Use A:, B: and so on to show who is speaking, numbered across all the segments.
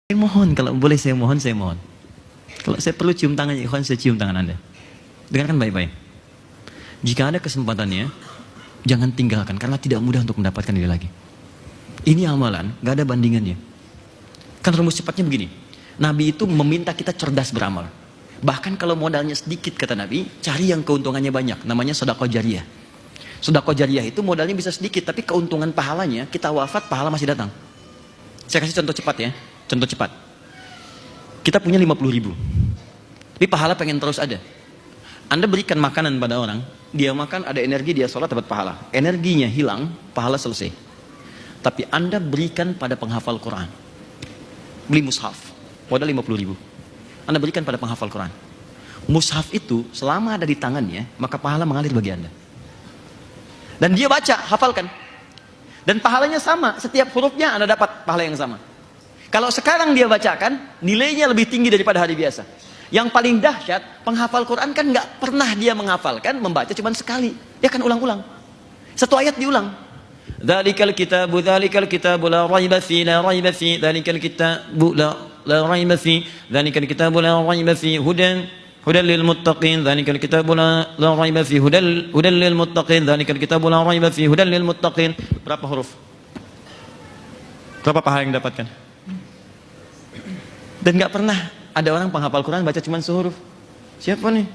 A: Saya mohon, kalau boleh saya mohon, saya mohon. Kalau saya perlu cium tangan ikhwan, saya cium tangan Anda. Dengarkan baik-baik. Jika ada kesempatannya, jangan tinggalkan, karena tidak mudah untuk mendapatkan dia lagi. Ini amalan, gak ada bandingannya. Kan rumus cepatnya begini. Nabi itu meminta kita cerdas beramal. Bahkan kalau modalnya sedikit, kata Nabi, cari yang keuntungannya banyak. Namanya sedekah jariyah. Sedekah jariyah itu modalnya bisa sedikit, tapi keuntungan pahalanya, kita wafat, pahala masih datang. Saya kasih contoh cepat ya. Contoh cepat. Kita punya 50.000. Tapi pahala pengen terus ada. Anda berikan makanan pada orang, dia makan, ada energi, dia sholat, dapat pahala. Energinya hilang, pahala selesai. Tapi Anda berikan pada penghafal Quran. Beli mushaf, modal 50.000. Anda berikan pada penghafal Quran. Mushaf itu selama ada di tangannya, maka pahala mengalir bagi Anda. Dan dia baca, hafalkan. Dan pahalanya sama, setiap hurufnya Anda dapat pahala yang sama. Kalau sekarang dia bacakan, nilainya lebih tinggi daripada hari biasa. Yang paling dahsyat, penghafal Quran kan nggak pernah dia menghafalkan, membaca cuma sekali. Dia kan ulang-ulang. Satu ayat diulang. Dzalikal kitabu la raiba fi, la raiba fi, dzalikal kitabu la raiba fi, dzalikal kitabu la raiba fi, hudan lil muttaqin, dzalikal kitabu la raiba fi, hudan lil muttaqin, dzalikal kitabu la raiba fi, hudan lil muttaqin. Berapa huruf? Berapa pahala yang dapatkan? Dan gak pernah ada orang penghafal Quran baca cuma sehuruf. Siapa nih?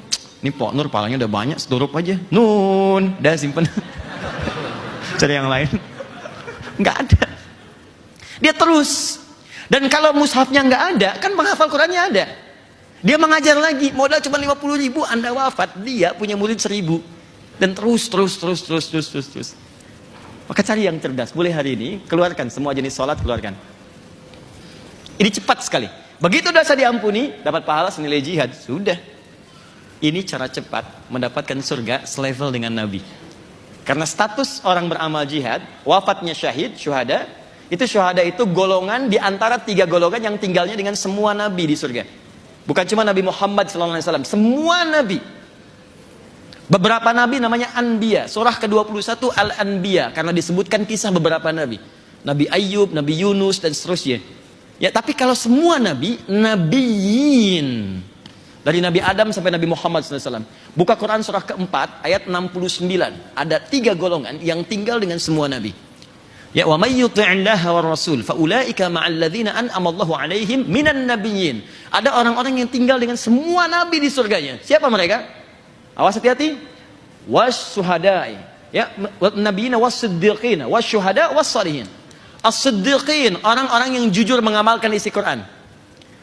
A: Ini Pak Nur palanya udah banyak, sehuruf aja. Nun, dah simpen. Cari yang lain. Gak ada. Dia terus. Dan kalau mushafnya gak ada, kan penghafal Qurannya ada. Dia mengajar lagi, modal cuma 50.000, Anda wafat, dia punya murid 1.000. Dan terus. Maka cari yang cerdas. Boleh hari ini, keluarkan semua jenis sholat, keluarkan. Ini cepat sekali. Begitu dosa diampuni, dapat pahala senilai jihad. Sudah. Ini cara cepat mendapatkan surga selevel dengan Nabi. Karena status orang beramal jihad, wafatnya syahid, syuhada, itu golongan di antara 3 golongan yang tinggalnya dengan semua Nabi di surga. Bukan cuma Nabi Muhammad SAW, semua Nabi. Beberapa Nabi namanya Anbiya. Surah ke-21 Al-Anbiya, karena disebutkan kisah beberapa Nabi. Nabi Ayyub, Nabi Yunus, dan seterusnya. Ya, tapi kalau semua nabi, nabiyin. Dari Nabi Adam sampai Nabi Muhammad SAW. Buka Quran surah keempat, ayat 69. Ada 3 golongan yang tinggal dengan semua nabi. Ya, wa may yuti'illaha war rasul fa ulaika ma'al ladzina an'ama Allahu 'alaihim minan nabiyyin. Ada orang-orang yang tinggal dengan semua nabi di surganya. Siapa mereka? Awas hati-hati. Wasyuhada'i. Ya, nabiyina wasiddiqina, wasyuhada wassalihin. As-siddiqin, orang-orang yang jujur mengamalkan isi Quran.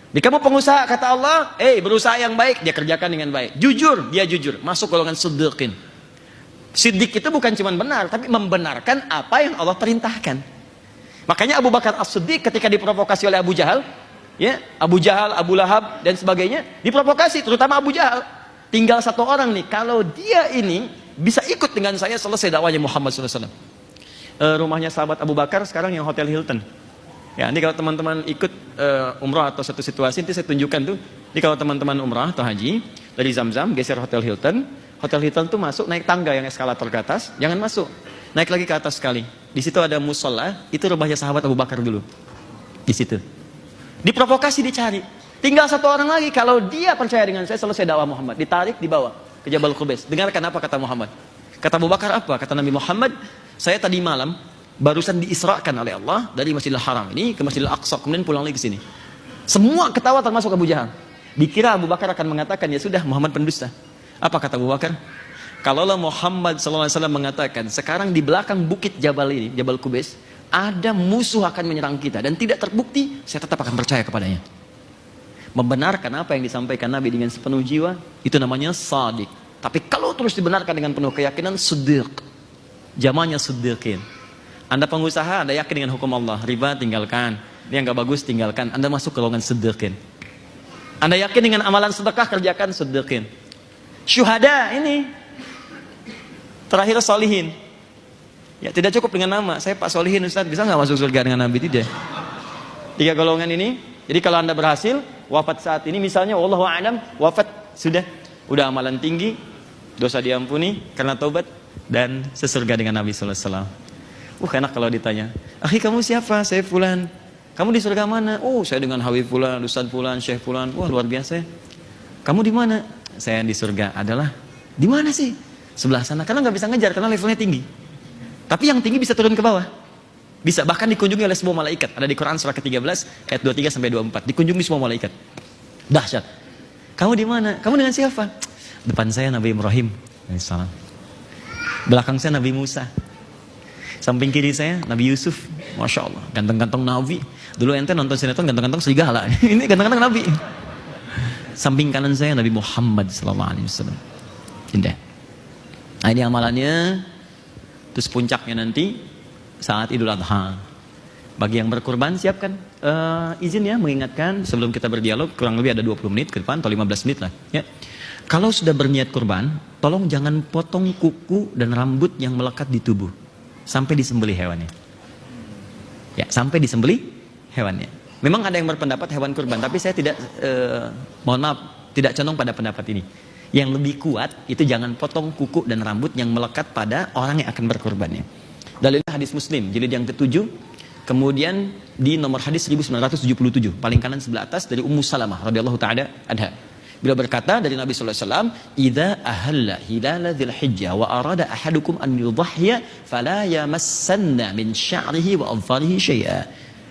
A: Di kamu pengusaha, kata Allah, berusaha yang baik, dia kerjakan dengan baik. Jujur, dia jujur, masuk golongan siddiqin. Siddiq itu bukan cuma benar, tapi membenarkan apa yang Allah perintahkan. Makanya Abu Bakar As-Siddiq ketika diprovokasi oleh Abu Jahal, ya, Abu Jahal, Abu Lahab, dan sebagainya, diprovokasi, terutama Abu Jahal. Tinggal 1 orang nih, kalau dia ini bisa ikut dengan saya, selesai dakwahnya Muhammad SAW. Rumahnya sahabat Abu Bakar sekarang yang Hotel Hilton. Ya, ini kalau teman-teman ikut umrah atau satu situasi, nanti saya tunjukkan tuh. Ini kalau teman-teman umrah atau haji dari Zamzam geser Hotel Hilton. Hotel Hilton tuh masuk naik tangga yang eskalator ke atas, jangan masuk. Naik lagi ke atas sekali. Di situ ada musola, itu rumahnya sahabat Abu Bakar dulu. Di situ. Diprovokasi, dicari. Tinggal 1 orang lagi, kalau dia percaya dengan saya, selesai dakwah Muhammad. Ditarik, dibawa ke Jabal Qubais. Dengarkan apa kata Muhammad. Kata Abu Bakar apa? Kata Nabi Muhammad, saya tadi malam barusan diisrakan oleh Allah dari Masjidil Haram ini ke Masjidil Aqsa, kemudian pulang lagi ke sini. Semua ketawa termasuk Abu Jahal. Dikira Abu Bakar akan mengatakan, ya sudah, Muhammad pendusta. Apa kata Abu Bakar? Kalaulah Muhammad SAW mengatakan, sekarang di belakang bukit Jabal ini, Jabal Qubais, ada musuh akan menyerang kita dan tidak terbukti, saya tetap akan percaya kepadanya. Membenarkan apa yang disampaikan Nabi dengan sepenuh jiwa, itu namanya shadiq. Tapi kalau terus dibenarkan dengan penuh keyakinan, siddiq. Jamannya siddiqin. Anda pengusaha, Anda yakin dengan hukum Allah, riba tinggalkan, ini yang gak bagus tinggalkan, Anda masuk ke golongan siddiqin. Anda yakin dengan amalan sedekah, kerjakan, siddiqin. Syuhada ini terakhir solihin. Ya, tidak cukup dengan nama, saya Pak Solihin Ustaz, bisa gak masuk surga dengan Nabi? Tidak. 3 golongan ini. Jadi kalau Anda berhasil wafat saat ini, misalnya wallahu a'lam, wafat sudah amalan tinggi, dosa diampuni karena taubat, dan sesurga dengan Nabi SAW. Enak kalau ditanya, akhi kamu siapa? Saya fulan. Kamu di surga mana? Oh, saya dengan Habib Fulan, Ustadz Fulan, Syekh Fulan. Wah, luar biasa ya. Kamu di mana? Saya di surga adalah di mana sih? Sebelah sana. Karena nggak bisa ngejar karena levelnya tinggi. Tapi yang tinggi bisa turun ke bawah. Bisa bahkan dikunjungi oleh semua malaikat. Ada di Quran surah ke-13 ayat 23 sampai 24. Dikunjungi semua malaikat. Dahsyat. Kamu di mana? Kamu dengan siapa? Depan saya Nabi Ibrahim alaihissalam. Belakang saya Nabi Musa. Samping kiri saya Nabi Yusuf. Masya Allah. Ganteng-ganteng Nabi. Dulu ente nonton sinetron ganteng-ganteng serigala. Ini ganteng-ganteng Nabi. Samping kanan saya Nabi Muhammad sallallahu alaihi wasallam. Indah. Nah, ini amalannya. Terus puncaknya nanti saat Idul Adha. Bagi yang berkurban siapkan izin ya, mengingatkan sebelum kita berdialog, kurang lebih ada 20 menit ke depan atau 15 menit lah ya. Kalau sudah berniat kurban, tolong jangan potong kuku dan rambut yang melekat di tubuh sampai disembelih hewannya. Ya, sampai disembelih hewannya. Memang ada yang berpendapat hewan kurban, tapi saya tidak mohon maaf, tidak condong pada pendapat ini. Yang lebih kuat itu jangan potong kuku dan rambut yang melekat pada orang yang akan berkurbannya. Dalilnya hadis Muslim jilid yang ke-7, kemudian di nomor hadis 1977, paling kanan sebelah atas dari Ummu Salamah radhiyallahu taala anha. Beliau berkata dari Nabi sallallahu alaihi wasallam, "Idza ahalla hilal dzil hijjah wa arada ahadukum an yudhhiya fala yamassanna min sya'rihi wa adfarihi syai'a."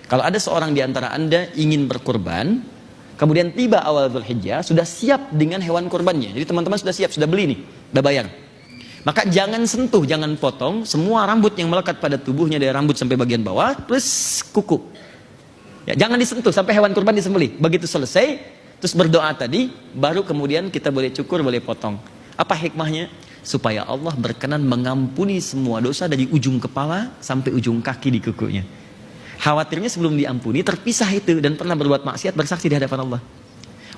A: Kalau ada seorang di antara Anda ingin berkurban, kemudian tiba awal Dzulhijjah, sudah siap dengan hewan kurbannya. Jadi teman-teman sudah siap, sudah beli nih, sudah bayar. Maka jangan sentuh, jangan potong semua rambut yang melekat pada tubuhnya dari rambut sampai bagian bawah plus kuku. Ya, jangan disentuh sampai hewan kurban disembelih. Begitu selesai, terus berdoa tadi, baru kemudian kita boleh cukur, boleh potong. Apa hikmahnya? Supaya Allah berkenan mengampuni semua dosa dari ujung kepala sampai ujung kaki di kukunya. Khawatirnya sebelum diampuni terpisah itu dan pernah berbuat maksiat bersaksi di hadapan Allah.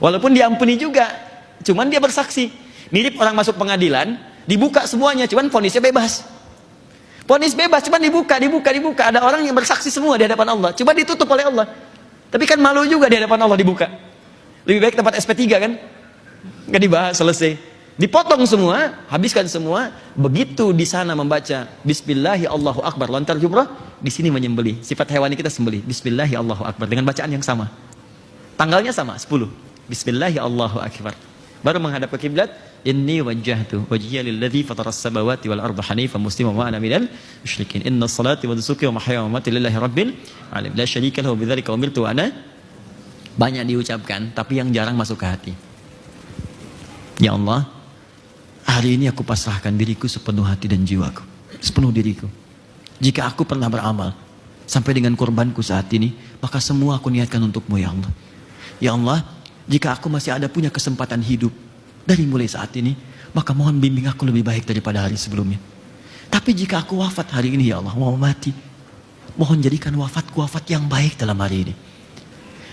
A: Walaupun diampuni juga, cuman dia bersaksi. Mirip orang masuk pengadilan, dibuka semuanya, cuman vonisnya bebas. Vonis bebas, cuman dibuka. Ada orang yang bersaksi semua di hadapan Allah, coba ditutup oleh Allah. Tapi kan malu juga di hadapan Allah dibuka. Lebih baik tempat SP3 kan? Nggak dibahas, selesai. Dipotong semua, habiskan semua. Begitu di sana membaca Bismillahi Allahu Akbar, lontar jumrah, di sini menyembelih. Sifat hewani kita sembelih. Bismillahi Allahu Akbar dengan bacaan yang sama. Tanggalnya sama, 10. Bismillahi Allahu Akbar. Baru menghadap ke kiblat. Inni wajjahtu wajhiya lilladzi fataras samawati wal arda hanifan musliman wa ana minal musyrikin. Inna salati wa nusuki wa mahyaya wa mamati lillahi rabbil alamin. La syarika lahu bidzalika umirtu wa ana. Banyak diucapkan, tapi yang jarang masuk ke hati. Ya Allah, hari ini aku pasrahkan diriku sepenuh hati dan jiwaku, sepenuh diriku. Jika aku pernah beramal sampai dengan korbanku saat ini, maka semua aku niatkan untukmu ya Allah. Ya Allah, jika aku masih ada punya kesempatan hidup dari mulai saat ini, maka mohon bimbing aku lebih baik daripada hari sebelumnya. Tapi jika aku wafat hari ini ya Allah, mau mati, mohon jadikan wafatku wafat yang baik dalam hari ini.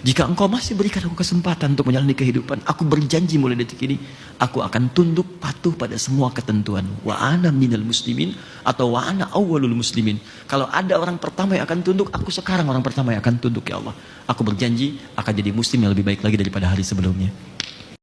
A: Jika engkau masih berikan aku kesempatan untuk menjalani kehidupan, aku berjanji mulai detik ini, aku akan tunduk patuh pada semua ketentuan. Wa ana minal muslimin atau wa ana awwalul muslimin. Kalau ada orang pertama yang akan tunduk, aku sekarang orang pertama yang akan tunduk ya Allah. Aku berjanji akan jadi muslim yang lebih baik lagi daripada hari sebelumnya.